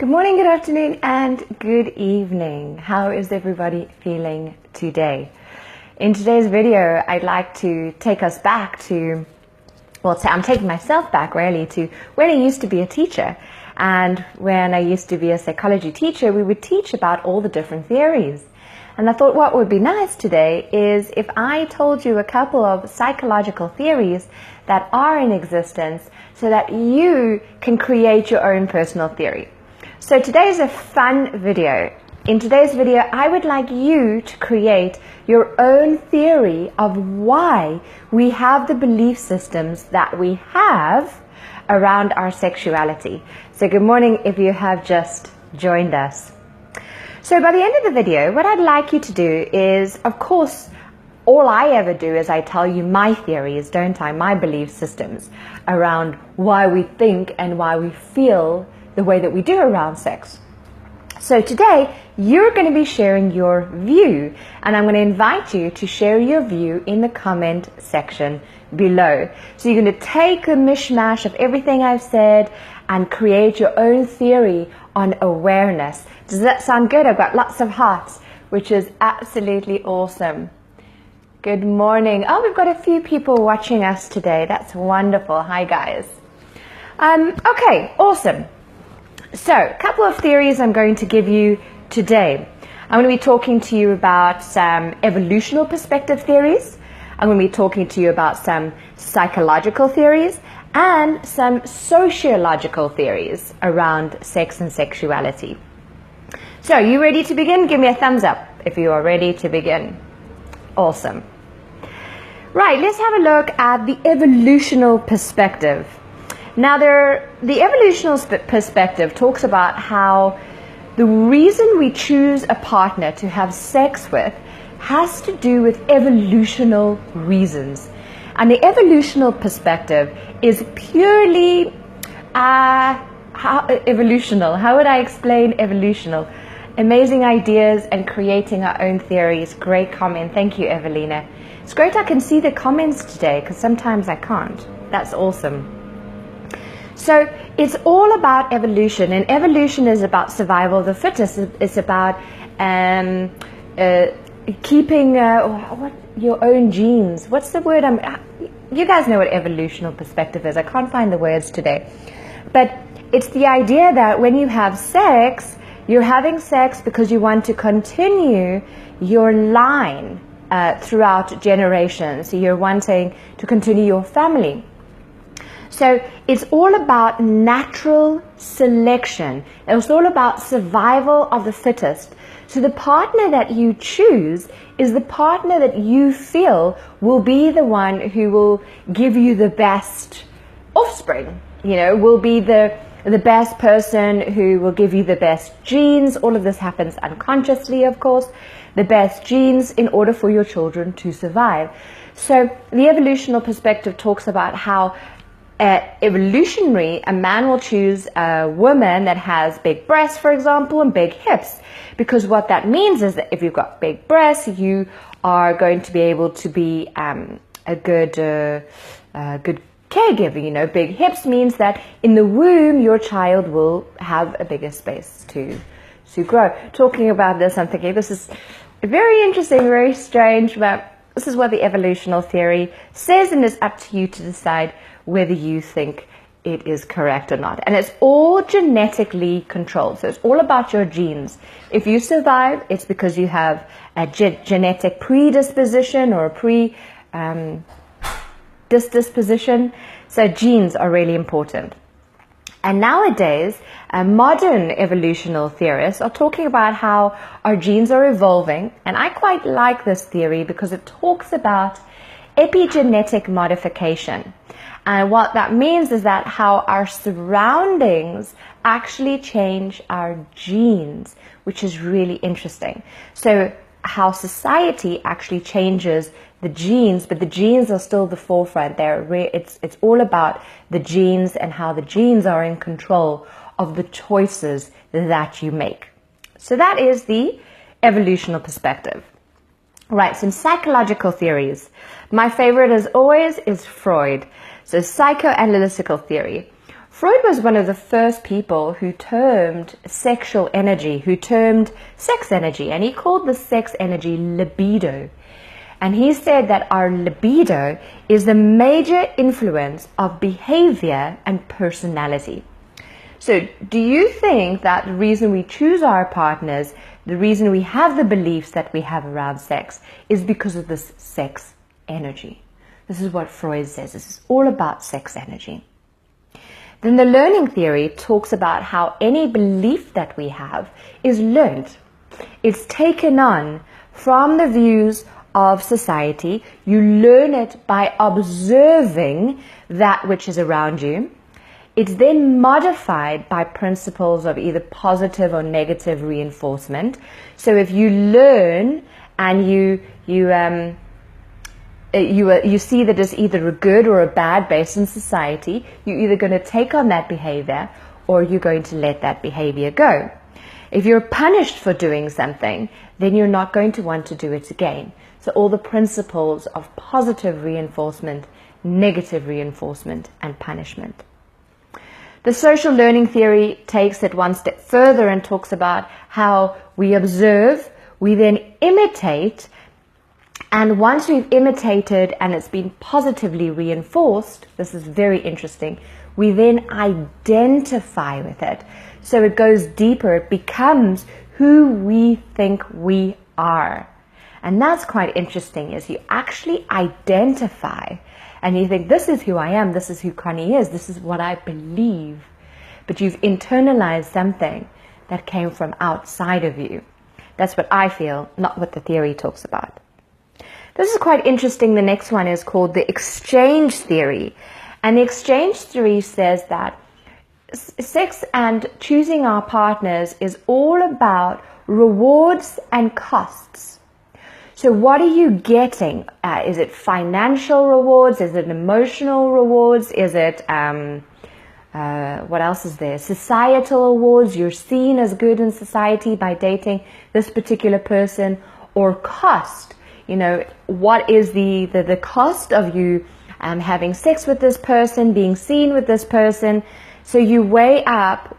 Good morning, good afternoon, and good evening. How is everybody feeling today? In today's video, I'd like to take us back to, I'm taking myself back really to when I used to be a teacher. And when I used to be a psychology teacher, we would teach about all the different theories. And I thought what would be nice today is if I told you a couple of psychological theories that are in existence so that you can create your own personal theory. So today is a fun video. In today's video, I would like you to create your own theory of why we have the belief systems that we have around our sexuality. So good morning if you have just joined us. So by the end of the video, what I'd like you to do is, of course, all I ever do is I tell you my theories, don't I? My belief systems around why we think and why we feel the way that we do around sex. So today, you're going to be sharing your view, and I'm going to invite you to share your view in the comment section below. So you're going to take a mishmash of everything I've said and create your own theory on awareness. Does that sound good? I've got lots of hearts, which is absolutely awesome. Good morning. Oh, we've got a few people watching us today. That's wonderful. Hi, guys. Okay, awesome. So, a couple of theories I'm going to give you today. I'm going to be talking to you about some evolutional perspective theories. I'm going to be talking to you about some psychological theories and some sociological theories around sex and sexuality. So, you ready to begin? Give me a thumbs up if you are ready to begin. Awesome. Right, let's have a look at the evolutional perspective. Now, the evolutional perspective talks about how the reason we choose a partner to have sex with has to do with evolutional reasons. And the evolutional perspective is purely evolutional. How would I explain evolutional? Amazing ideas and creating our own theories. Great comment. Thank you, Evelina. It's great I can see the comments today because sometimes I can't. That's awesome. So it's all about evolution, and evolution is about survival of the fittest. It's about keeping your own genes. What's the word? You guys know what evolutional perspective is. I can't find the words today. But it's the idea that when you have sex, you're having sex because you want to continue your line throughout generations. So you're wanting to continue your family. So it's all about natural selection. It's all about survival of the fittest. So the partner that you choose is the partner that you feel will be the one who will give you the best offspring, will be the best person who will give you the best genes. All of this happens unconsciously, of course. The best genes in order for your children to survive. So the evolutional perspective talks about how evolutionary, a man will choose a woman that has big breasts, for example, and big hips, because what that means is that if you've got big breasts, you are going to be able to be a good caregiver. Big hips means that in the womb, your child will have a bigger space to grow. Talking about this, I'm thinking this is very interesting, very strange, but this is what the evolutional theory says, and it's up to you to decide whether you think it is correct or not. And it's all genetically controlled. So it's all about your genes. If you survive, it's because you have a genetic predisposition or a disposition. So genes are really important. And nowadays, modern evolutional theorists are talking about how our genes are evolving. And I quite like this theory because it talks about epigenetic modification. And what that means is that how our surroundings actually change our genes, which is really interesting. So how society actually changes the genes, but the genes are still the forefront. It's all about the genes and how the genes are in control of the choices that you make. So that is the evolutional perspective. Right, some psychological theories. My favorite, as always, is Freud. So psychoanalytical theory. Freud was one of the first people who termed sexual energy, who termed sex energy, and he called the sex energy libido. And he said that our libido is the major influence of behavior and personality. So do you think that the reason we choose our partners, the reason we have the beliefs that we have around sex, is because of this sex energy? This is what Freud says. This is all about sex energy. Then the learning theory talks about how any belief that we have is learned. It's taken on from the views of society. You learn it by observing that which is around you. It's then modified by principles of either positive or negative reinforcement. So if you learn and you see that it's either a good or a bad based on society, you're either going to take on that behavior or you're going to let that behavior go. If you're punished for doing something, then you're not going to want to do it again. So all the principles of positive reinforcement, negative reinforcement, and punishment. The social learning theory takes it one step further and talks about how we observe, we then imitate, and once we've imitated and it's been positively reinforced, this is very interesting, we then identify with it. So it goes deeper, it becomes who we think we are. And that's quite interesting, is you actually identify and you think, this is who I am, this is who Connie is, this is what I believe. But you've internalized something that came from outside of you. That's what I feel, not what the theory talks about. This is quite interesting. The next one is called the exchange theory. And the exchange theory says that sex and choosing our partners is all about rewards and costs. So what are you getting? Is it financial rewards? Is it emotional rewards? Is it, what else is there? Societal awards. You're seen as good in society by dating this particular person. Or cost. You know, what is the cost of you having sex with this person, being seen with this person? So you weigh up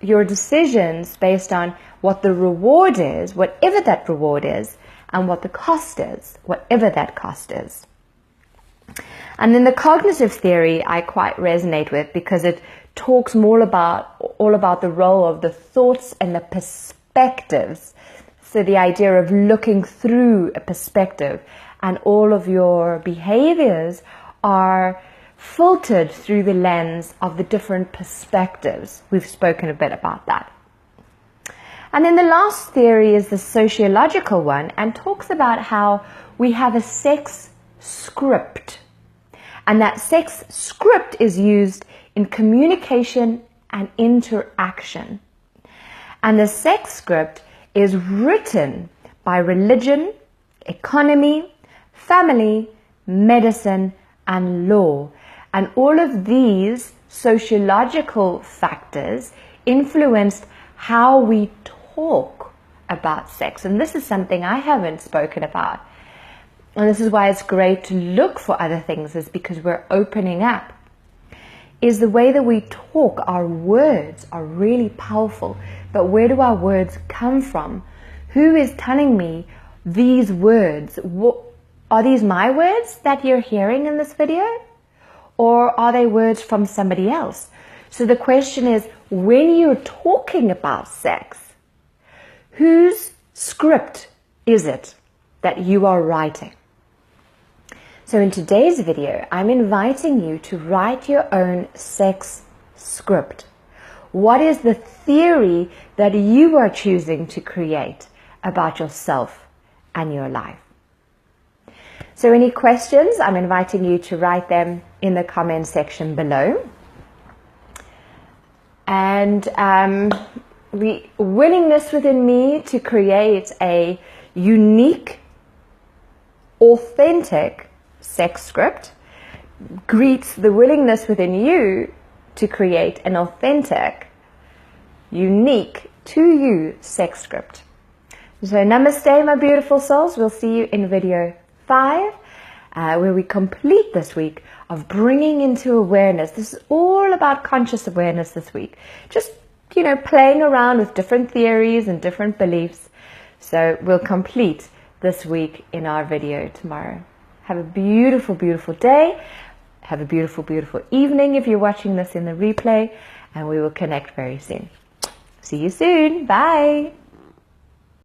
your decisions based on what the reward is, whatever that reward is, and what the cost is, whatever that cost is. And then the cognitive theory I quite resonate with because it talks all about the role of the thoughts and the perspectives. So the idea of looking through a perspective, and all of your behaviors are filtered through the lens of the different perspectives. We've spoken a bit about that. And then the last theory is the sociological one and talks about how we have a sex script. And that sex script is used in communication and interaction. And the sex script is written by religion, economy, family, medicine, and law. And all of these sociological factors influenced how we talk about sex. And this is something I haven't spoken about. And this is why it's great to look for other things, is because we're opening up. Is the way that we talk, our words are really powerful. But where do our words come from? Who is telling me these words? Are these my words that you're hearing in this video? Or are they words from somebody else? So the question is, when you're talking about sex, whose script is it that you are writing? So in today's video, I'm inviting you to write your own sex script. What is the theory that you are choosing to create about yourself and your life? So any questions, I'm inviting you to write them in the comment section below. And the willingness within me to create a unique, authentic sex script greets the willingness within you to create an authentic, unique to you sex script. So namaste, my beautiful souls. We'll see you in video 5, where we complete this week of of bringing into awareness. This is all about conscious awareness this week. Just, playing around with different theories and different beliefs. So we'll complete this week in our video tomorrow. Have a beautiful, beautiful day. Have a beautiful, beautiful evening if you're watching this in the replay, and we will connect very soon. See you soon. Bye.